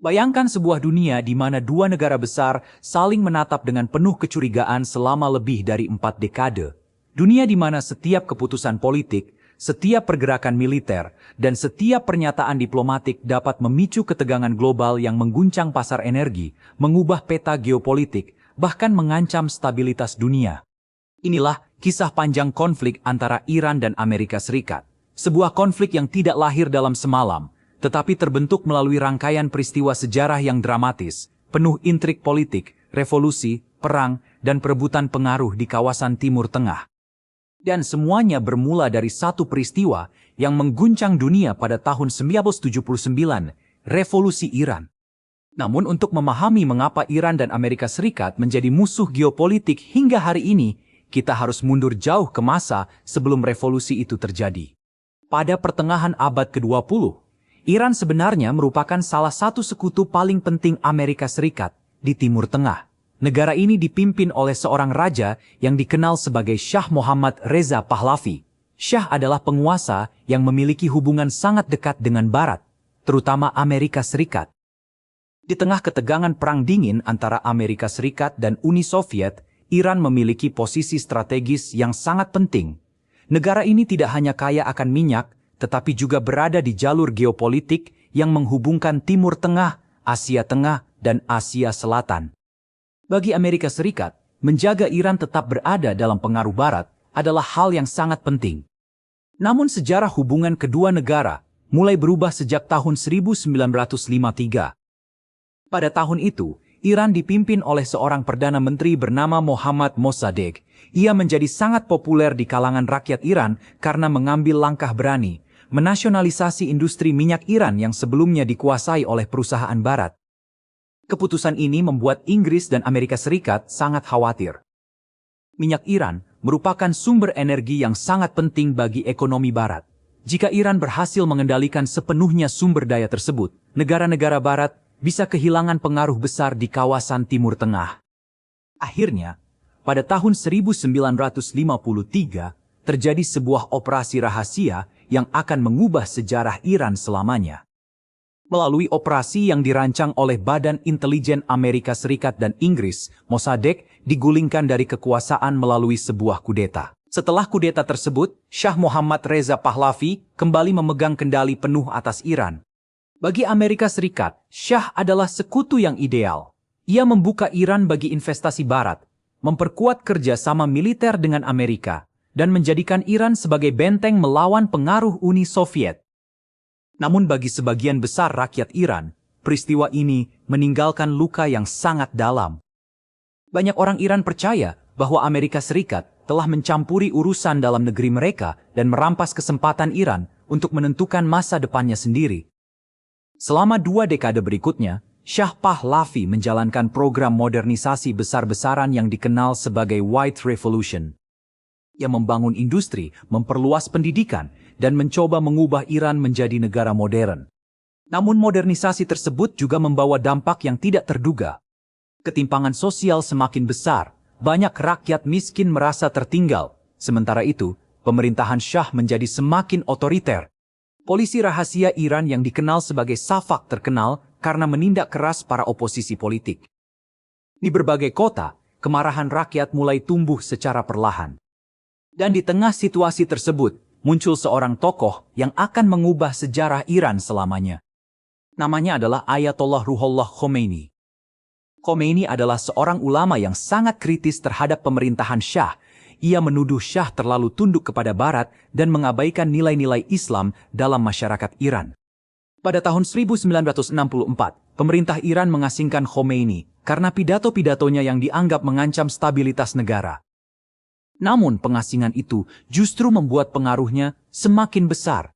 Bayangkan sebuah dunia di mana dua negara besar saling menatap dengan penuh kecurigaan selama lebih dari 4 dekade. Dunia di mana setiap keputusan politik, setiap pergerakan militer, dan setiap pernyataan diplomatik dapat memicu ketegangan global yang mengguncang pasar energi, mengubah peta geopolitik, bahkan mengancam stabilitas dunia. Inilah kisah panjang konflik antara Iran dan Amerika Serikat. Sebuah konflik yang tidak lahir dalam semalam, tetapi terbentuk melalui rangkaian peristiwa sejarah yang dramatis, penuh intrik politik, revolusi, perang, dan perebutan pengaruh di kawasan Timur Tengah. Dan semuanya bermula dari satu peristiwa yang mengguncang dunia pada tahun 1979, Revolusi Iran. Namun untuk memahami mengapa Iran dan Amerika Serikat menjadi musuh geopolitik hingga hari ini, kita harus mundur jauh ke masa sebelum revolusi itu terjadi. Pada pertengahan abad ke-20, Iran sebenarnya merupakan salah satu sekutu paling penting Amerika Serikat di Timur Tengah. Negara ini dipimpin oleh seorang raja yang dikenal sebagai Shah Muhammad Reza Pahlavi. Shah adalah penguasa yang memiliki hubungan sangat dekat dengan Barat, terutama Amerika Serikat. Di tengah ketegangan Perang Dingin antara Amerika Serikat dan Uni Soviet, Iran memiliki posisi strategis yang sangat penting. Negara ini tidak hanya kaya akan minyak, tetapi juga berada di jalur geopolitik yang menghubungkan Timur Tengah, Asia Tengah, dan Asia Selatan. Bagi Amerika Serikat, menjaga Iran tetap berada dalam pengaruh Barat adalah hal yang sangat penting. Namun sejarah hubungan kedua negara mulai berubah sejak tahun 1953. Pada tahun itu, Iran dipimpin oleh seorang Perdana Menteri bernama Mohammad Mossadegh. Ia menjadi sangat populer di kalangan rakyat Iran karena mengambil langkah berani, menasionalisasi industri minyak Iran yang sebelumnya dikuasai oleh perusahaan Barat. Keputusan ini membuat Inggris dan Amerika Serikat sangat khawatir. Minyak Iran merupakan sumber energi yang sangat penting bagi ekonomi Barat. Jika Iran berhasil mengendalikan sepenuhnya sumber daya tersebut, negara-negara Barat bisa kehilangan pengaruh besar di kawasan Timur Tengah. Akhirnya, pada tahun 1953, terjadi sebuah operasi rahasia yang akan mengubah sejarah Iran selamanya. Melalui operasi yang dirancang oleh Badan Intelijen Amerika Serikat dan Inggris, Mossadegh digulingkan dari kekuasaan melalui sebuah kudeta. Setelah kudeta tersebut, Shah Muhammad Reza Pahlavi kembali memegang kendali penuh atas Iran. Bagi Amerika Serikat, Shah adalah sekutu yang ideal. Ia membuka Iran bagi investasi Barat, memperkuat kerjasama militer dengan Amerika, dan menjadikan Iran sebagai benteng melawan pengaruh Uni Soviet. Namun bagi sebagian besar rakyat Iran, peristiwa ini meninggalkan luka yang sangat dalam. Banyak orang Iran percaya bahwa Amerika Serikat telah mencampuri urusan dalam negeri mereka dan merampas kesempatan Iran untuk menentukan masa depannya sendiri. Selama 2 dekade berikutnya, Shah Pahlavi menjalankan program modernisasi besar-besaran yang dikenal sebagai White Revolution. Ia membangun industri, memperluas pendidikan, dan mencoba mengubah Iran menjadi negara modern. Namun modernisasi tersebut juga membawa dampak yang tidak terduga. Ketimpangan sosial semakin besar, banyak rakyat miskin merasa tertinggal. Sementara itu, pemerintahan Shah menjadi semakin otoriter. Polisi rahasia Iran yang dikenal sebagai Safak terkenal karena menindak keras para oposisi politik. Di berbagai kota, kemarahan rakyat mulai tumbuh secara perlahan. Dan di tengah situasi tersebut, muncul seorang tokoh yang akan mengubah sejarah Iran selamanya. Namanya adalah Ayatollah Ruhollah Khomeini. Khomeini adalah seorang ulama yang sangat kritis terhadap pemerintahan Shah. Ia menuduh Shah terlalu tunduk kepada Barat dan mengabaikan nilai-nilai Islam dalam masyarakat Iran. Pada tahun 1964, pemerintah Iran mengasingkan Khomeini karena pidato-pidatonya yang dianggap mengancam stabilitas negara. Namun pengasingan itu justru membuat pengaruhnya semakin besar.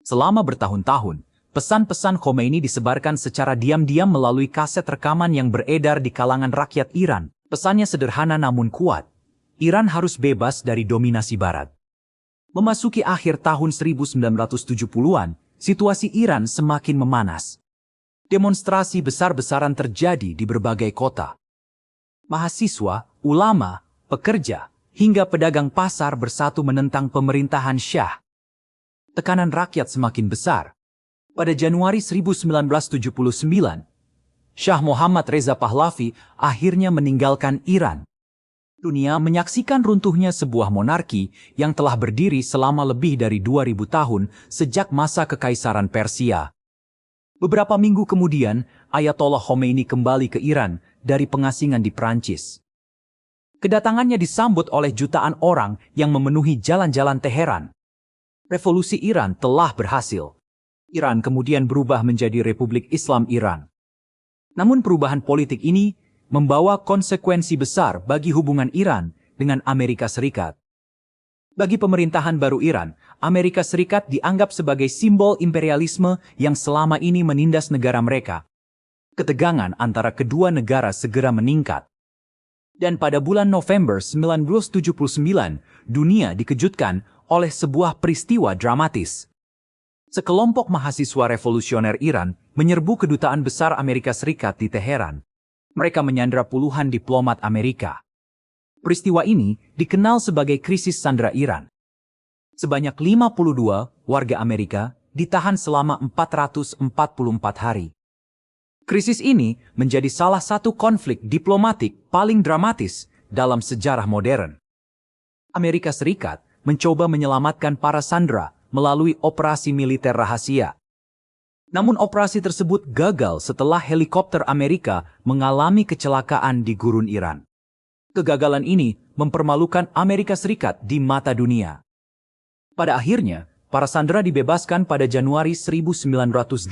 Selama bertahun-tahun, pesan-pesan Khomeini disebarkan secara diam-diam melalui kaset rekaman yang beredar di kalangan rakyat Iran. Pesannya sederhana namun kuat. Iran harus bebas dari dominasi Barat. Memasuki akhir tahun 1970-an, situasi Iran semakin memanas. Demonstrasi besar-besaran terjadi di berbagai kota. Mahasiswa, ulama, pekerja, hingga pedagang pasar bersatu menentang pemerintahan Shah. Tekanan rakyat semakin besar. Pada Januari 1979, Shah Muhammad Reza Pahlavi akhirnya meninggalkan Iran. Dunia menyaksikan runtuhnya sebuah monarki yang telah berdiri selama lebih dari 2000 tahun sejak masa Kekaisaran Persia. Beberapa minggu kemudian, Ayatollah Khomeini kembali ke Iran dari pengasingan di Prancis. Kedatangannya disambut oleh jutaan orang yang memenuhi jalan-jalan Teheran. Revolusi Iran telah berhasil. Iran kemudian berubah menjadi Republik Islam Iran. Namun perubahan politik ini membawa konsekuensi besar bagi hubungan Iran dengan Amerika Serikat. Bagi pemerintahan baru Iran, Amerika Serikat dianggap sebagai simbol imperialisme yang selama ini menindas negara mereka. Ketegangan antara kedua negara segera meningkat. Dan pada bulan November 1979, dunia dikejutkan oleh sebuah peristiwa dramatis. Sekelompok mahasiswa revolusioner Iran menyerbu kedutaan besar Amerika Serikat di Teheran. Mereka menyandra puluhan diplomat Amerika. Peristiwa ini dikenal sebagai krisis sandera Iran. Sebanyak 52 warga Amerika ditahan selama 444 hari. Krisis ini menjadi salah satu konflik diplomatik paling dramatis dalam sejarah modern. Amerika Serikat mencoba menyelamatkan para sandera melalui operasi militer rahasia. Namun operasi tersebut gagal setelah helikopter Amerika mengalami kecelakaan di gurun Iran. Kegagalan ini mempermalukan Amerika Serikat di mata dunia. Pada akhirnya, para sandera dibebaskan pada Januari 1981.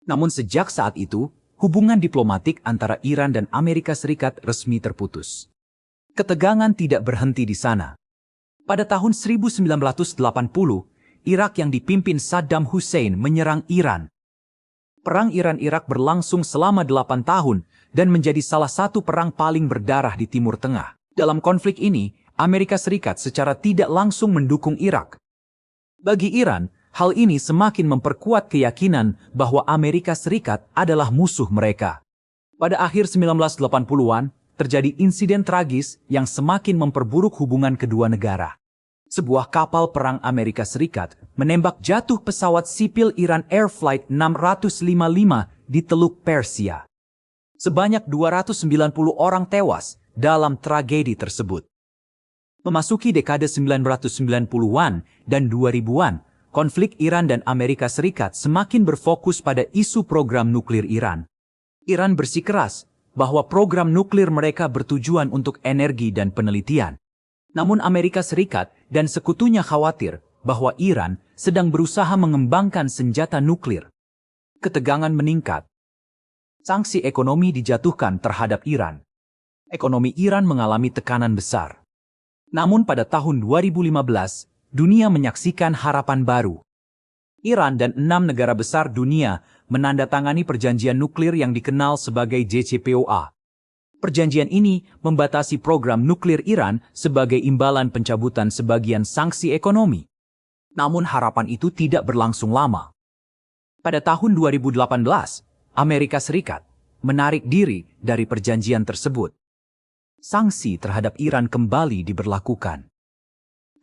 Namun sejak saat itu, hubungan diplomatik antara Iran dan Amerika Serikat resmi terputus. Ketegangan tidak berhenti di sana. Pada tahun 1980, Irak yang dipimpin Saddam Hussein menyerang Iran. Perang Iran-Irak berlangsung selama 8 tahun dan menjadi salah satu perang paling berdarah di Timur Tengah. Dalam konflik ini, Amerika Serikat secara tidak langsung mendukung Irak. Bagi Iran, hal ini semakin memperkuat keyakinan bahwa Amerika Serikat adalah musuh mereka. Pada akhir 1980-an, terjadi insiden tragis yang semakin memperburuk hubungan kedua negara. Sebuah kapal perang Amerika Serikat menembak jatuh pesawat sipil Iran Air Flight 655 di Teluk Persia. Sebanyak 290 orang tewas dalam tragedi tersebut. Memasuki dekade 1990-an dan 2000-an, konflik Iran dan Amerika Serikat semakin berfokus pada isu program nuklir Iran. Iran bersikeras bahwa program nuklir mereka bertujuan untuk energi dan penelitian. Namun Amerika Serikat dan sekutunya khawatir bahwa Iran sedang berusaha mengembangkan senjata nuklir. Ketegangan meningkat. Sanksi ekonomi dijatuhkan terhadap Iran. Ekonomi Iran mengalami tekanan besar. Namun pada tahun 2015, dunia menyaksikan harapan baru. Iran dan 6 negara besar dunia menandatangani perjanjian nuklir yang dikenal sebagai JCPOA. Perjanjian ini membatasi program nuklir Iran sebagai imbalan pencabutan sebagian sanksi ekonomi. Namun harapan itu tidak berlangsung lama. Pada tahun 2018, Amerika Serikat menarik diri dari perjanjian tersebut. Sanksi terhadap Iran kembali diberlakukan.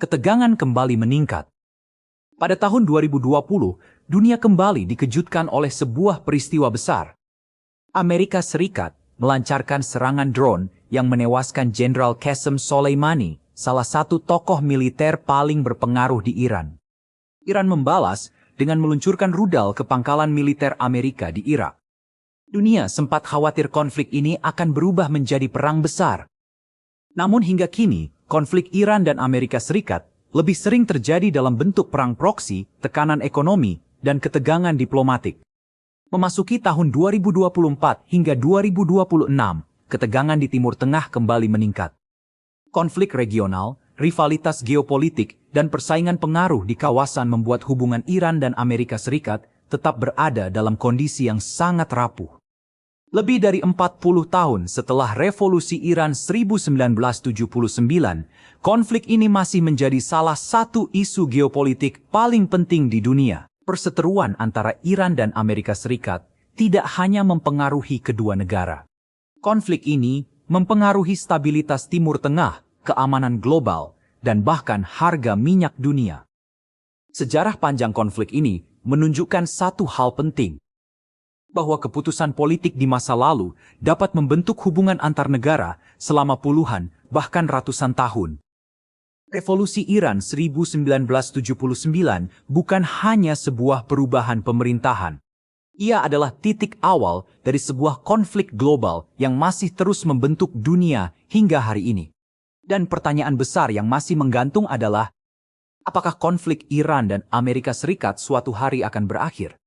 Ketegangan kembali meningkat. Pada tahun 2020, dunia kembali dikejutkan oleh sebuah peristiwa besar. Amerika Serikat melancarkan serangan drone yang menewaskan Jenderal Qasem Soleimani, salah satu tokoh militer paling berpengaruh di Iran. Iran membalas dengan meluncurkan rudal ke pangkalan militer Amerika di Irak. Dunia sempat khawatir konflik ini akan berubah menjadi perang besar. Namun hingga kini, konflik Iran dan Amerika Serikat lebih sering terjadi dalam bentuk perang proksi, tekanan ekonomi, dan ketegangan diplomatik. Memasuki tahun 2024 hingga 2026, ketegangan di Timur Tengah kembali meningkat. Konflik regional, rivalitas geopolitik, dan persaingan pengaruh di kawasan membuat hubungan Iran dan Amerika Serikat tetap berada dalam kondisi yang sangat rapuh. Lebih dari 40 tahun setelah Revolusi Iran 1979, konflik ini masih menjadi salah satu isu geopolitik paling penting di dunia. Perseteruan antara Iran dan Amerika Serikat tidak hanya mempengaruhi kedua negara. Konflik ini mempengaruhi stabilitas Timur Tengah, keamanan global, dan bahkan harga minyak dunia. Sejarah panjang konflik ini menunjukkan satu hal penting. bahwa keputusan politik di masa lalu dapat membentuk hubungan antar negara selama puluhan, bahkan ratusan tahun. Revolusi Iran 1979 bukan hanya sebuah perubahan pemerintahan. Ia adalah titik awal dari sebuah konflik global yang masih terus membentuk dunia hingga hari ini. Dan pertanyaan besar yang masih menggantung adalah, apakah konflik Iran dan Amerika Serikat suatu hari akan berakhir?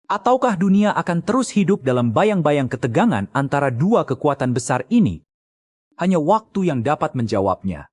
Ataukah dunia akan terus hidup dalam bayang-bayang ketegangan antara dua kekuatan besar ini? Hanya waktu yang dapat menjawabnya.